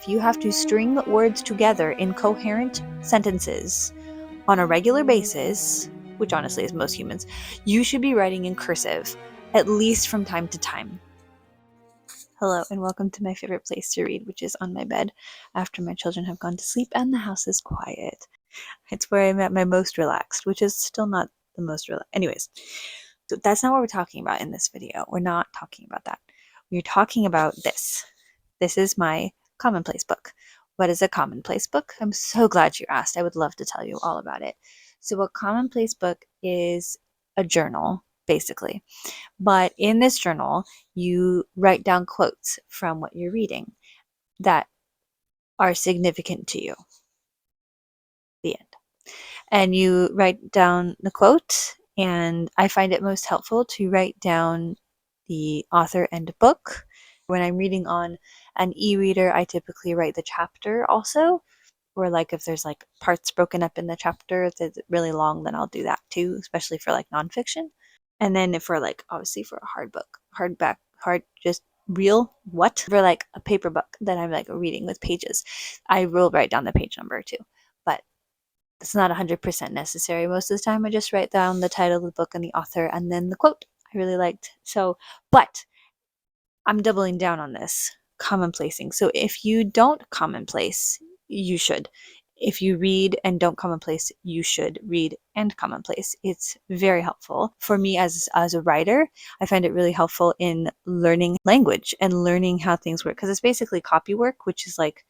if you have to string words together in coherent sentences on a regular basis, which honestly is most humans, you should be writing in cursive, at least from time to time. Hello, and welcome to my favorite place to read, which is on my bed after my children have gone to sleep and the house is quiet. It's where I'm at my most relaxed, which is still not the most relaxed. Anyways, so that's not what we're talking about in this video. We're not talking about that. We're talking about this. This is my commonplace book. What is a commonplace book? I'm so glad you asked. I would love to tell you all about it. So a commonplace book is a journal, basically. But in this journal, you write down quotes from what you're reading that are significant to you. The end. And you write down the quote, and I find it most helpful to write down the author and book. When I'm reading on an e-reader, I typically write the chapter also, or like if there's like parts broken up in the chapter that's really long, then I'll do that too, especially for like nonfiction. And then for like, obviously for a hard book, just real, for like a paper book that I'm like reading with pages, I will write down the page number too. But it's not 100% necessary. Most of the time I just write down the title of the book and the author and then the quote I really liked. So, but I'm doubling down on this commonplacing. So if you don't commonplace, you should. If you read and don't commonplace, you should read and commonplace. It's very helpful. For me as a writer, I find it really helpful in learning language and learning how things work, because it's basically copy work, which is like,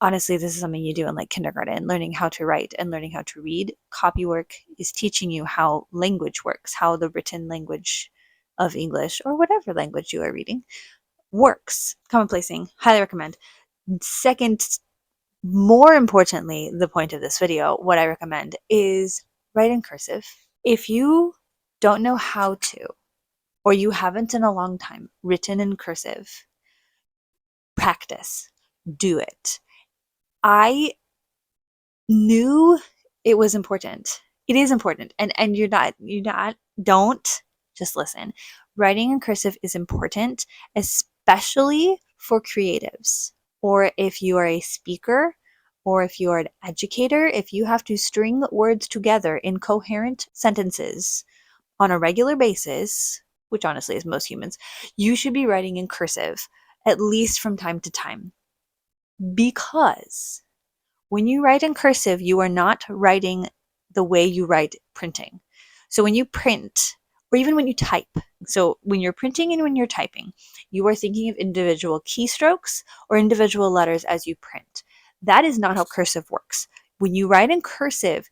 honestly, this is something you do in like kindergarten, learning how to write and learning how to read. Copy work is teaching you how language works, how the written language of English or whatever language you are reading works. Commonplacing, highly recommend. Second, more importantly, the point of this video, what I recommend is write in cursive. If you don't know how to, or you haven't in a long time written in cursive, practice, do it. I knew it was important. It is important. And don't just listen. Writing in cursive is important, especially for creatives, or if you are a speaker, or if you are an educator. If you have to string words together in coherent sentences on a regular basis, which honestly is most humans, you should be writing in cursive, at least from time to time. Because when you write in cursive, you are not writing the way you write printing. So when you print, or even when you type, so when you're printing and when you're typing, you are thinking of individual keystrokes or individual letters as you print. That is not how cursive works. When you write in cursive,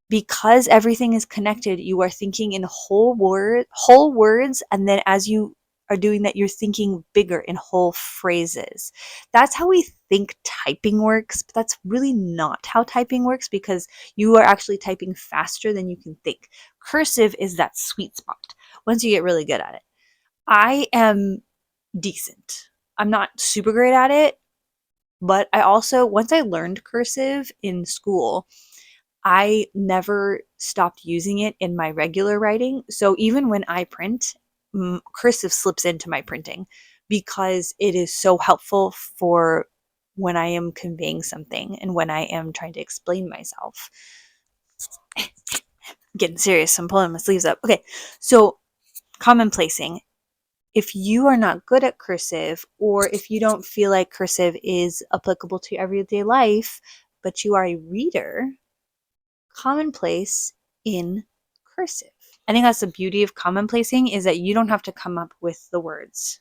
because everything is connected, you are thinking in whole words, and then as you are doing that, you're thinking bigger in whole phrases. That's how we think typing works, but that's really not how typing works, because you are actually typing faster than you can think. Cursive is that sweet spot once you get really good at it. I am decent. I'm not super great at it, but I also, once I learned cursive in school, I never stopped using it in my regular writing. So even when I print, cursive slips into my printing because it is so helpful for when I am conveying something and when I am trying to explain myself. Getting serious, I'm pulling my sleeves up. Okay, so commonplacing. If you are not good at cursive, or if you don't feel like cursive is applicable to your everyday life, but you are a reader, commonplace in cursive. I think that's the beauty of commonplacing, is that you don't have to come up with the words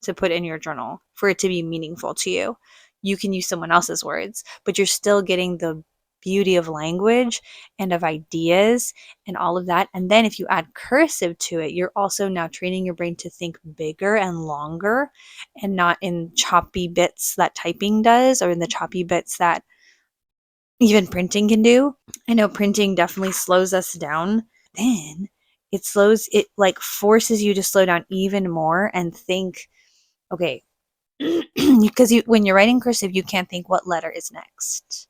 to put in your journal for it to be meaningful to you. You can use someone else's words, but you're still getting the beauty of language and of ideas and all of that. And then if you add cursive to it, you're also now training your brain to think bigger and longer, and not in choppy bits that typing does, or in the choppy bits that even printing can do. I know printing definitely slows us down. Then it like forces you to slow down even more and think, okay, because when you're writing cursive, you can't think what letter is next,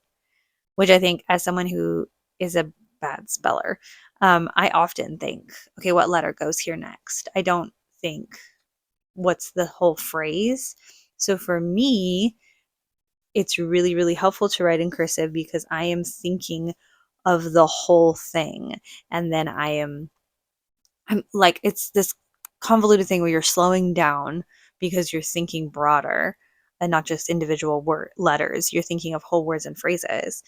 which I think, as someone who is a bad speller, I often think, okay, what letter goes here next? I don't think what's the whole phrase. So for me, it's really, really helpful to write in cursive because I am thinking of the whole thing. And then I'm like, it's this convoluted thing where you're slowing down because you're thinking broader and not just individual word letters. You're thinking of whole words and phrases.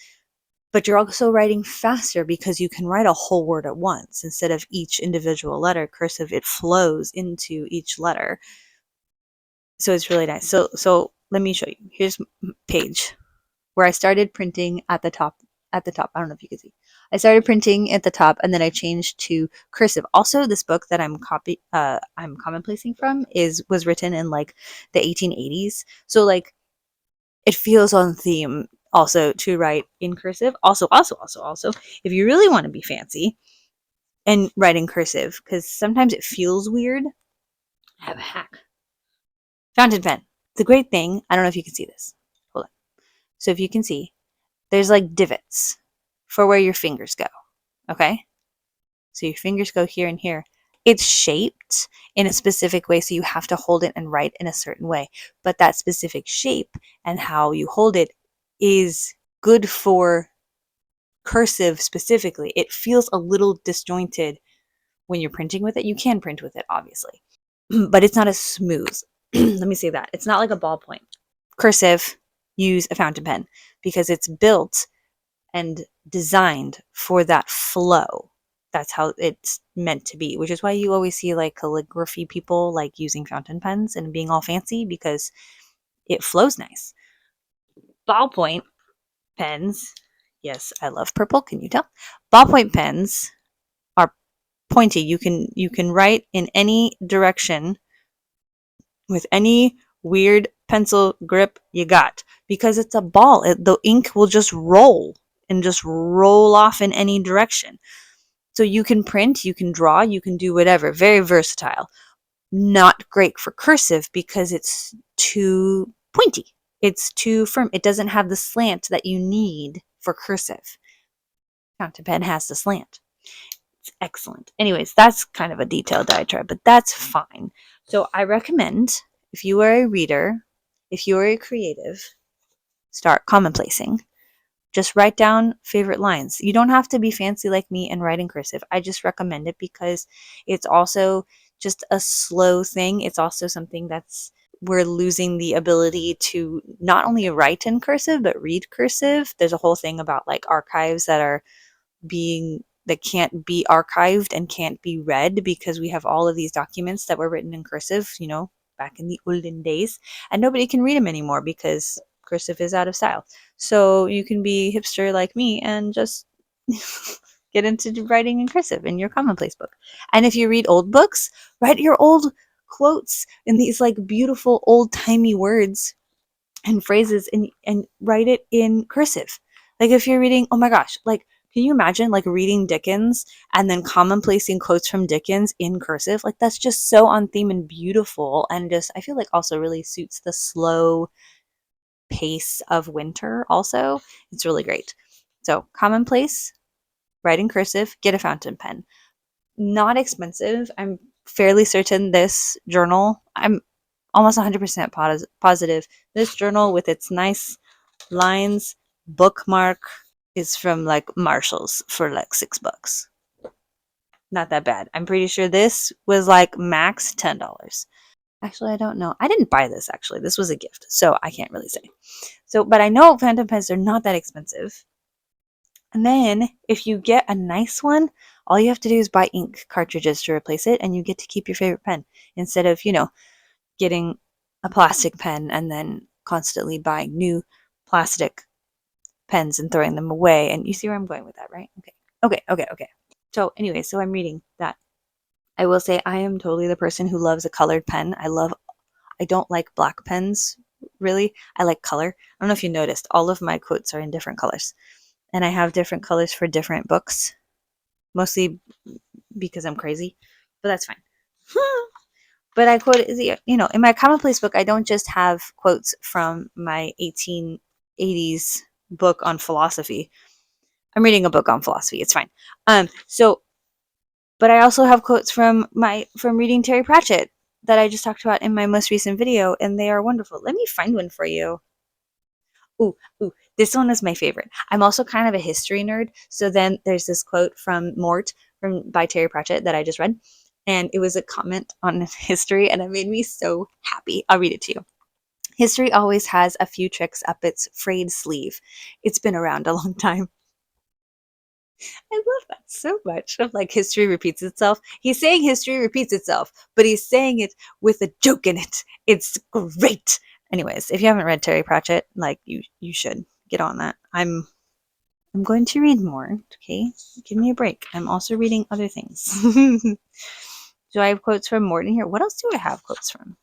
But you're also writing faster because you can write a whole word at once instead of each individual letter. Cursive, it flows into each letter. So it's really nice. So let me show you. Here's page where I started printing at the top. At the top, I don't know if you can see. I started printing at the top, and then I changed to cursive. Also, this book that I'm commonplacing from was written in like the 1880s. So like it feels on theme also to write in cursive. Also, if you really want to be fancy and write in cursive, because sometimes it feels weird, I have a hack. Fountain pen. The great thing, I don't know if you can see this. Hold on. So if you can see, there's like divots for where your fingers go. Okay? So your fingers go here and here. It's shaped in a specific way, so you have to hold it and write in a certain way. But that specific shape and how you hold it is good for cursive specifically. It feels a little disjointed when you're printing with it. You can print with it, obviously, but it's not as smooth. Let me say that. It's not like a ballpoint. Cursive, use a fountain pen because it's built and designed for that flow. That's how it's meant to be, which is why you always see like calligraphy people like using fountain pens and being all fancy because it flows nice. Ballpoint pens, yes, I love purple, can you tell? Ballpoint pens are pointy. You can write in any direction with any weird pencil grip you got because it's a ball. The ink will just roll and just roll off in any direction. So you can print, you can draw, you can do whatever. Very versatile. Not great for cursive because it's too pointy. It's too firm. It doesn't have the slant that you need for cursive. Fountain pen has the slant. It's excellent. Anyways, that's kind of a detailed diatribe, but that's fine. So I recommend if you are a reader, if you are a creative, start commonplacing. Just write down favorite lines. You don't have to be fancy like me and write in cursive. I just recommend it because it's also just a slow thing. It's also something we're losing the ability to not only write in cursive, but read cursive. There's a whole thing about like archives that can't be archived and can't be read because we have all of these documents that were written in cursive, back in the olden days, and nobody can read them anymore because cursive is out of style. So you can be hipster like me and just get into writing in cursive in your commonplace book. And if you read old books, write your old quotes in these like beautiful old timey words and phrases and write it in cursive. Like if you're reading, oh my gosh, like can you imagine like reading Dickens and then commonplacing quotes from Dickens in cursive? Like that's just so on theme and beautiful and just I feel like also really suits the slow pace of winter also. It's really great. So commonplace, write in cursive, get a fountain pen. Not expensive. I'm fairly certain this journal, I'm almost 100% positive this journal with its nice lines bookmark is from like Marshall's for like $6. Not that bad. I'm pretty sure this was like max $10. Actually, I don't know. I didn't buy this actually. This was a gift, so I can't really say. So, but I know fountain pens are not that expensive. And then if you get a nice one, all you have to do is buy ink cartridges to replace it, and you get to keep your favorite pen instead of, getting a plastic pen and then constantly buying new plastic pens and throwing them away. And you see where I'm going with that, right? Okay. So anyway, so I'm reading that. I will say I am totally the person who loves a colored pen. I don't like black pens, really. I like color. I don't know if you noticed, all of my quotes are in different colors. And I have different colors for different books, mostly because I'm crazy, but that's fine. But I quote, in my commonplace book, I don't just have quotes from my 1880s book on philosophy. I'm reading a book on philosophy. It's fine. But I also have quotes from reading Terry Pratchett that I just talked about in my most recent video, and they are wonderful. Let me find one for you. Ooh, ooh, this one is my favorite. I'm also kind of a history nerd. So then there's this quote from Mort by Terry Pratchett that I just read. And it was a comment on history, and it made me so happy. I'll read it to you. History always has a few tricks up its frayed sleeve. It's been around a long time. I love that so much. Of like history repeats itself. He's saying history repeats itself, but he's saying it with a joke in it. It's great. Anyways, if you haven't read Terry Pratchett, like you should get on that. I'm going to read more. Okay, give me a break. I'm also reading other things. Do I have quotes from Morton here? What else do I have quotes from?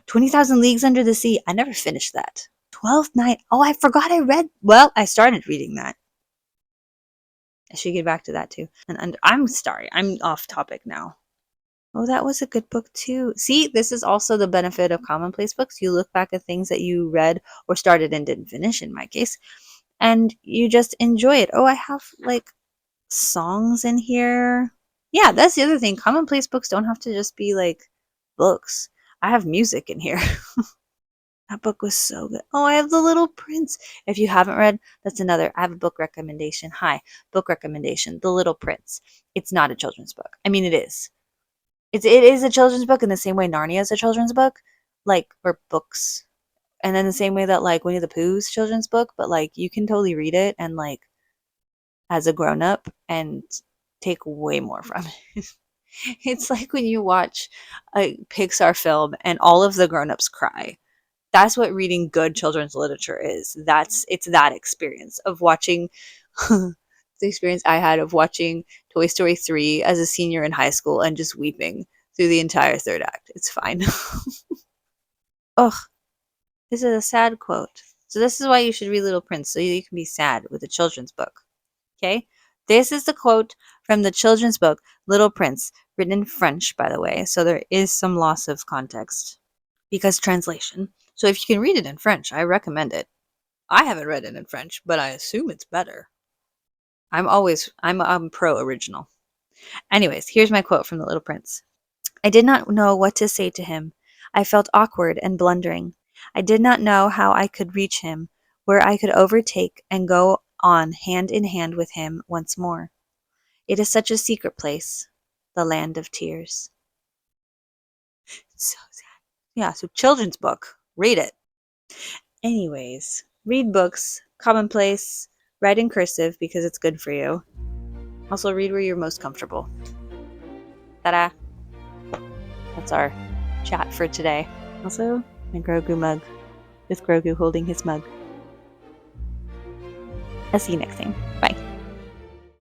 20,000 Leagues Under the Sea. I never finished that. 12th Night. Oh, I forgot I read. Well, I started reading that. I should get back to that too. And I'm sorry, I'm off topic now. Oh, that was a good book too. See, this is also the benefit of commonplace books. You look back at things that you read or started and didn't finish, in my case, and you just enjoy it. Oh, I have like songs in here. Yeah, that's the other thing. Commonplace books don't have to just be like books. I have music in here. That book was so good. Oh, I have The Little Prince. If you haven't read, that's another. I have a book recommendation. Hi, book recommendation. The Little Prince. It's not a children's book. I mean, it is. It is a children's book in the same way Narnia is a children's book, like or books, and then the same way that like Winnie the Pooh's children's book. But like you can totally read it and like as a grown up and take way more from it. It's like when you watch a Pixar film and all of the grown ups cry. That's what reading good children's literature is. It's that experience of watching the experience I had of watching Toy Story 3 as a senior in high school and just weeping through the entire third act. It's fine. Ugh, this is a sad quote. So this is why you should read Little Prince, so you can be sad with a children's book. Okay? This is the quote from the children's book, Little Prince, written in French, by the way, so there is some loss of context because translation. So if you can read it in French, I recommend it. I haven't read it in French, but I assume it's better. I'm pro original. Anyways, here's my quote from The Little Prince. I did not know what to say to him. I felt awkward and blundering. I did not know how I could reach him, where I could overtake and go on hand in hand with him once more. It is such a secret place, the land of tears. So sad. Yeah, so children's book. Read it. Anyways, read books, commonplace, write in cursive because it's good for you. Also, read where you're most comfortable. Ta-da! That's our chat for today. Also, my Grogu mug, with Grogu holding his mug. I'll see you next time. Bye.